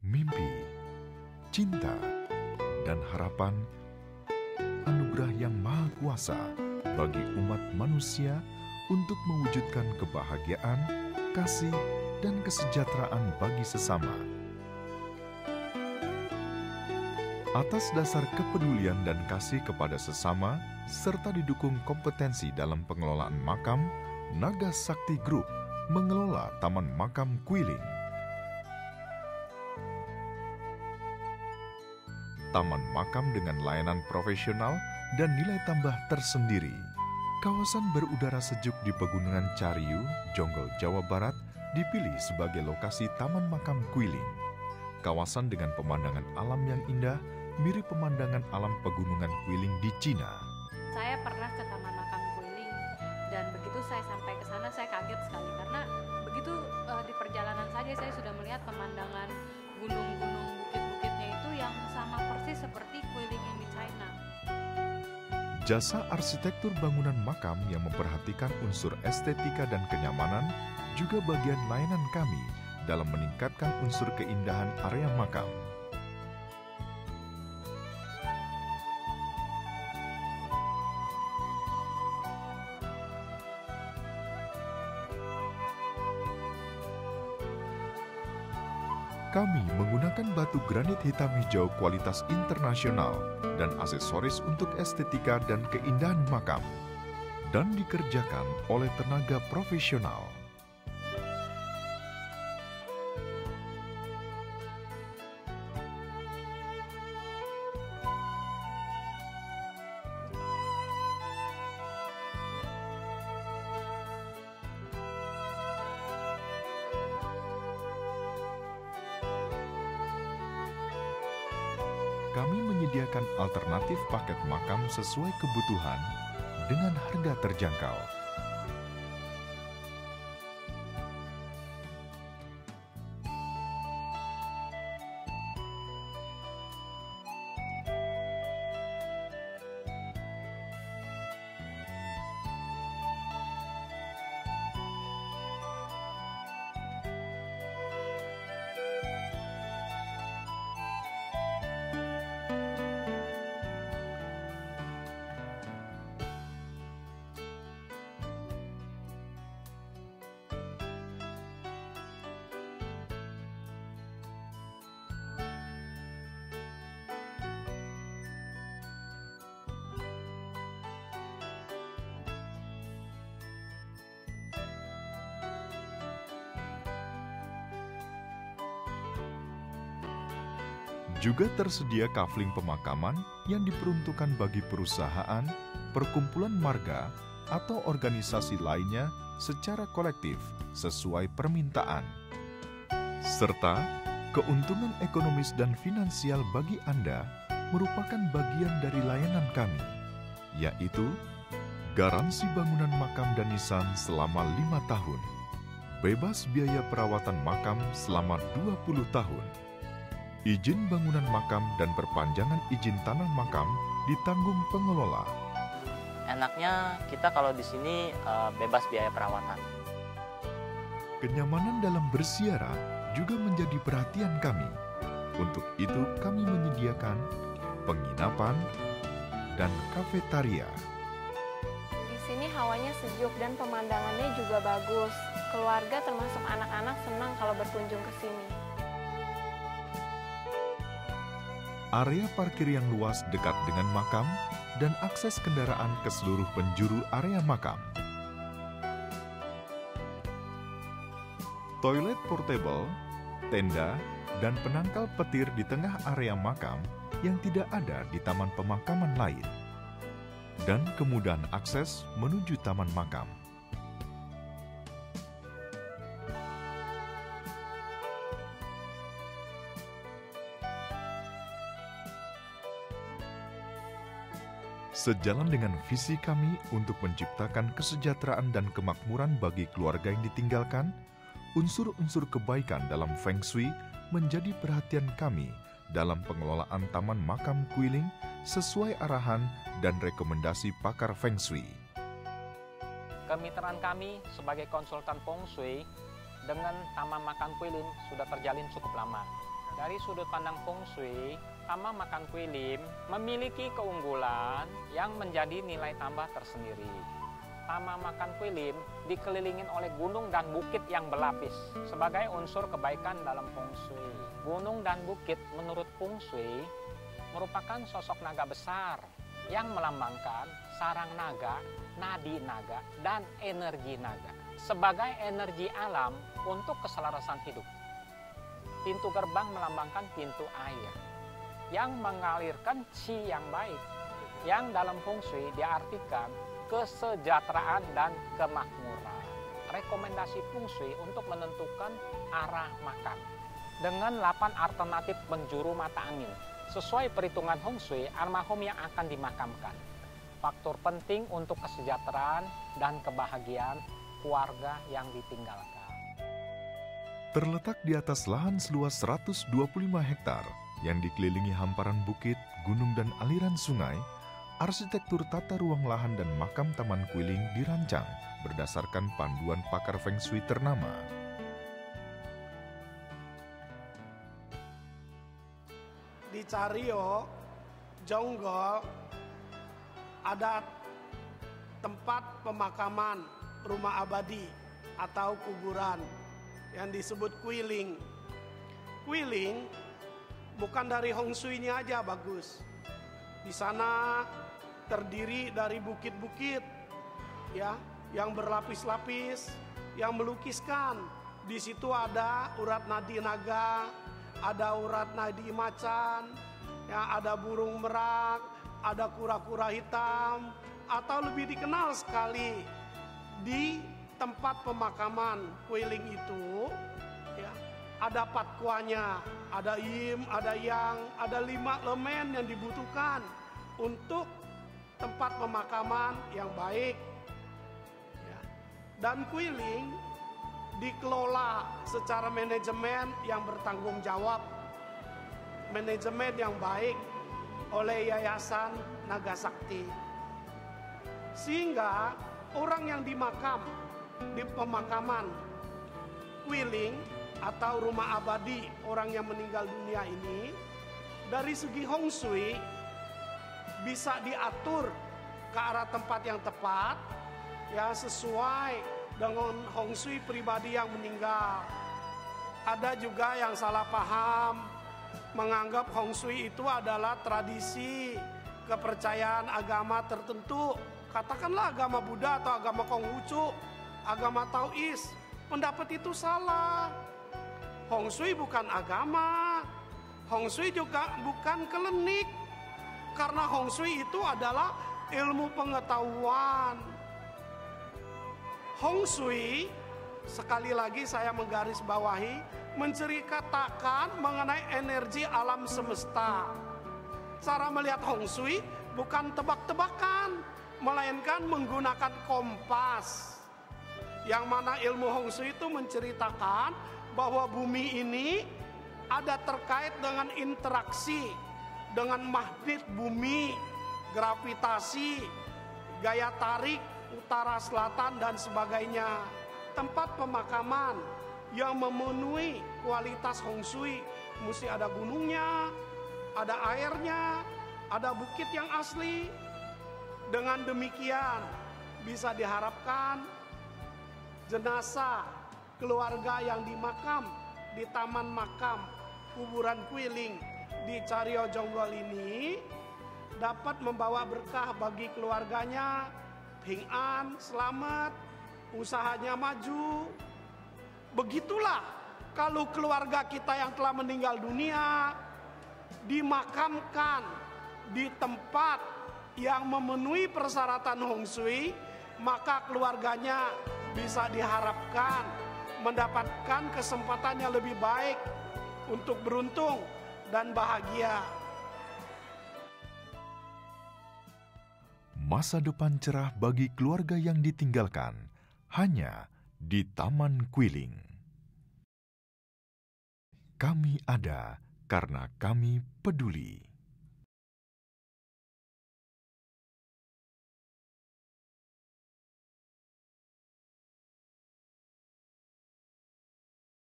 mimpi, cinta, dan harapan, anugerah yang maha kuasa bagi umat manusia untuk mewujudkan kebahagiaan, kasih, dan kesejahteraan bagi sesama. Atas dasar kepedulian dan kasih kepada sesama, serta didukung kompetensi dalam pengelolaan makam, Naga Sakti Group mengelola Taman Makam Kwiling. Taman makam dengan layanan profesional dan nilai tambah tersendiri. Kawasan berudara sejuk di Pegunungan Cariu, Jonggol, Jawa Barat dipilih sebagai lokasi Taman Makam Kwiling. Kawasan dengan pemandangan alam yang indah mirip pemandangan alam Pegunungan Kwiling di Cina. Saya pernah ke Taman Makam Kwiling dan begitu saya sampai ke sana saya kaget sekali karena begitu di perjalanan saja saya sudah melihat pemandangan gunung-gunung, bukit-bukitnya itu yang sama persis seperti Kwiling yang di China. Jasa arsitektur bangunan makam yang memperhatikan unsur estetika dan kenyamanan juga bagian layanan kami dalam meningkatkan unsur keindahan area makam. Kami menggunakan batu granit hitam hijau kualitas internasional dan aksesoris untuk estetika dan keindahan makam, dan dikerjakan oleh tenaga profesional. Kami menyediakan alternatif paket makam sesuai kebutuhan dengan harga terjangkau. Juga tersedia kafling pemakaman yang diperuntukkan bagi perusahaan, perkumpulan marga, atau organisasi lainnya secara kolektif sesuai permintaan. Serta keuntungan ekonomis dan finansial bagi Anda merupakan bagian dari layanan kami, yaitu garansi bangunan makam dan nisan selama 5 tahun, bebas biaya perawatan makam selama 20 tahun, izin bangunan makam dan perpanjangan izin tanah makam ditanggung pengelola. Enaknya kita kalau di sini bebas biaya perawatan. Kenyamanan dalam berziarah juga menjadi perhatian kami. Untuk itu kami menyediakan penginapan dan kafetaria. Di sini hawanya sejuk dan pemandangannya juga bagus. Keluarga termasuk anak-anak senang kalau berkunjung ke sini. Area parkir yang luas dekat dengan makam dan akses kendaraan ke seluruh penjuru area makam. Toilet portable, tenda, dan penangkal petir di tengah area makam yang tidak ada di taman pemakaman lain. Dan kemudahan akses menuju taman makam. Sejalan dengan visi kami untuk menciptakan kesejahteraan dan kemakmuran bagi keluarga yang ditinggalkan, unsur-unsur kebaikan dalam Feng Shui menjadi perhatian kami dalam pengelolaan Taman Makam Kwiling sesuai arahan dan rekomendasi pakar Feng Shui. Kemitraan kami sebagai konsultan Feng Shui dengan Taman Makam Kwiling sudah terjalin cukup lama. Dari sudut pandang Feng Shui, Taman Makam Kui Lim memiliki keunggulan yang menjadi nilai tambah tersendiri. Taman Makam Kui Lim dikelilingin oleh gunung dan bukit yang berlapis sebagai unsur kebaikan dalam Feng Shui. Gunung dan bukit menurut Feng Shui merupakan sosok naga besar yang melambangkan sarang naga, nadi naga, dan energi naga sebagai energi alam untuk keselarasan hidup. Pintu gerbang melambangkan pintu air yang mengalirkan qi yang baik, yang dalam Feng Shui diartikan kesejahteraan dan kemakmuran. Rekomendasi Feng Shui untuk menentukan arah makam dengan 8 alternatif penjuru mata angin. Sesuai perhitungan Feng Shui, almarhum yang akan dimakamkan. Faktor penting untuk kesejahteraan dan kebahagiaan keluarga yang ditinggalkan. Terletak di atas lahan seluas 125 hektar yang dikelilingi hamparan bukit, gunung, dan aliran sungai, arsitektur tata ruang lahan dan makam Taman Kui Lim dirancang berdasarkan panduan pakar Feng Shui ternama. Di Caryo, Jonggol, ada tempat pemakaman rumah abadi atau kuburan yang disebut Kui Lim. Kui Lim bukan dari Hong Shui-nya aja bagus. Di sana terdiri dari bukit-bukit ya, yang berlapis-lapis, yang melukiskan. Di situ ada urat nadi naga, ada urat nadi macan, ya, ada burung merak, ada kura-kura hitam, atau lebih dikenal sekali di tempat pemakaman Kui Lim itu, ya, ada patkuanya, ada yin, ada yang, ada 5 elemen yang dibutuhkan untuk tempat pemakaman yang baik. Ya. Dan Kui Lim dikelola secara manajemen yang bertanggung jawab, manajemen yang baik oleh Yayasan Naga Sakti. Sehingga orang yang dimakam di pemakaman Kui Lim atau rumah abadi orang yang meninggal dunia ini, dari segi Hong Shui bisa diatur ke arah tempat yang tepat, ya, sesuai dengan Hong Shui pribadi yang meninggal. Ada juga yang salah paham, menganggap Hong Shui itu adalah tradisi kepercayaan agama tertentu. Katakanlah agama Buddha atau agama Konghucu, agama Taois. Pendapat itu salah. Hong Shui bukan agama. Hong Shui juga bukan klinik. Karena Hong Shui itu adalah ilmu pengetahuan. Hong Shui, sekali lagi saya menggarisbawahi, menceritakan mengenai energi alam semesta. Cara melihat Hong Shui bukan tebak-tebakan, melainkan menggunakan kompas. Yang mana ilmu Hong Shui itu menceritakan bahwa bumi ini ada terkait dengan interaksi dengan magnet bumi, gravitasi, gaya tarik utara selatan dan sebagainya. Tempat pemakaman yang memenuhi kualitas Hong Shui mesti ada gunungnya, ada airnya, ada bukit yang asli. Dengan demikian bisa diharapkan jenazah keluarga yang dimakam di Taman Makam Kuburan Kui Lim di Caryo Jonggol ini dapat membawa berkah bagi keluarganya, Ping An, selamat, usahanya maju. Begitulah kalau keluarga kita yang telah meninggal dunia dimakamkan di tempat yang memenuhi persyaratan Hong Shui, maka keluarganya bisa diharapkan mendapatkan kesempatan yang lebih baik untuk beruntung dan bahagia. Masa depan cerah bagi keluarga yang ditinggalkan hanya di Taman Kui Lim. Kami ada karena kami peduli.